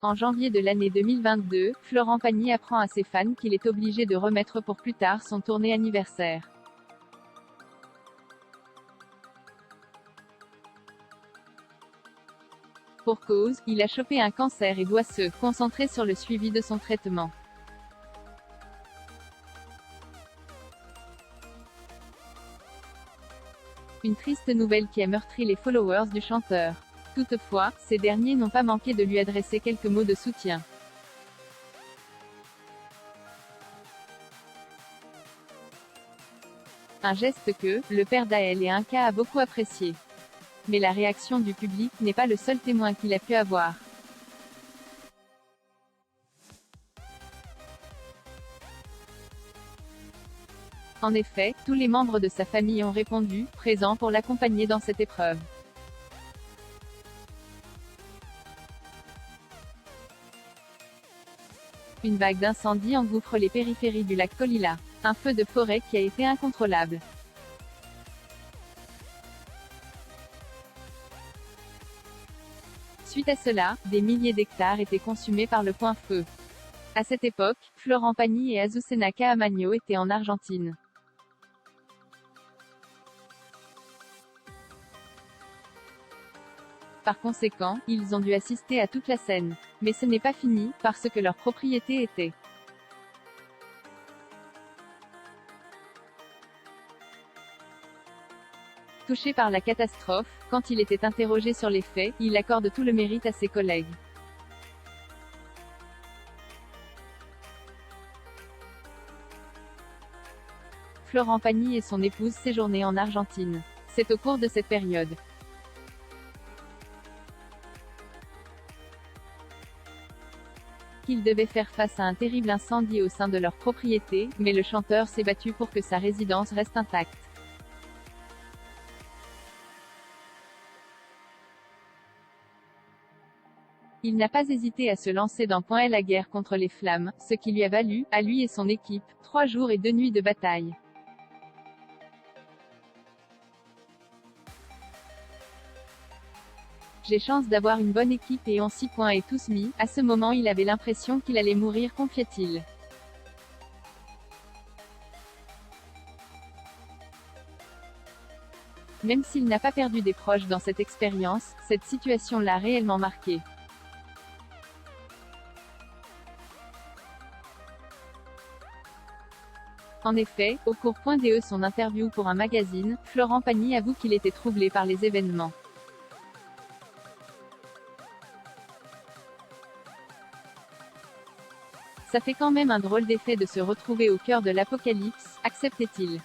En janvier de l'année 2022, Florent Pagny apprend à ses fans qu'il est obligé de remettre pour plus tard son tournée anniversaire. Pour cause, il a chopé un cancer et doit se concentrer sur le suivi de son traitement. Une triste nouvelle qui a meurtri les followers du chanteur. Toutefois, ces derniers n'ont pas manqué de lui adresser quelques mots de soutien. Un geste que, le père d'Aël et Inca a beaucoup apprécié. Mais la réaction du public n'est pas le seul témoin qu'il a pu avoir. En effet, tous les membres de sa famille ont répondu, présents pour l'accompagner dans cette épreuve. Une vague d'incendie engouffre les périphéries du lac Kolila. Un feu de forêt qui a été incontrôlable. Suite à cela, des milliers d'hectares étaient consumés par le point feu. À cette époque, Florent Pagny et Azucena Caamaño étaient en Argentine. Par conséquent, ils ont dû assister à toute la scène. Mais ce n'est pas fini, parce que leur propriété était touché par la catastrophe. Quand il était interrogé sur les faits, il accorde tout le mérite à ses collègues. Florent Pagny et son épouse séjournaient en Argentine. C'est au cours de cette période qu'ils devaient faire face à un terrible incendie au sein de leur propriété, mais le chanteur s'est battu pour que sa résidence reste intacte. Il n'a pas hésité à se lancer dans la guerre contre les flammes, ce qui lui a valu, à lui et son équipe, 3 jours et 2 nuits de bataille. J'ai chance d'avoir une bonne équipe et on s'y point et tous mis. À ce moment il avait l'impression qu'il allait mourir, confia-t-il. Même s'il n'a pas perdu des proches dans cette expérience, cette situation l'a réellement marqué. En effet, au cours de son interview pour un magazine, Florent Pagny avoue qu'il était troublé par les événements. Ça fait quand même un drôle d'effet de se retrouver au cœur de l'apocalypse, acceptait-il.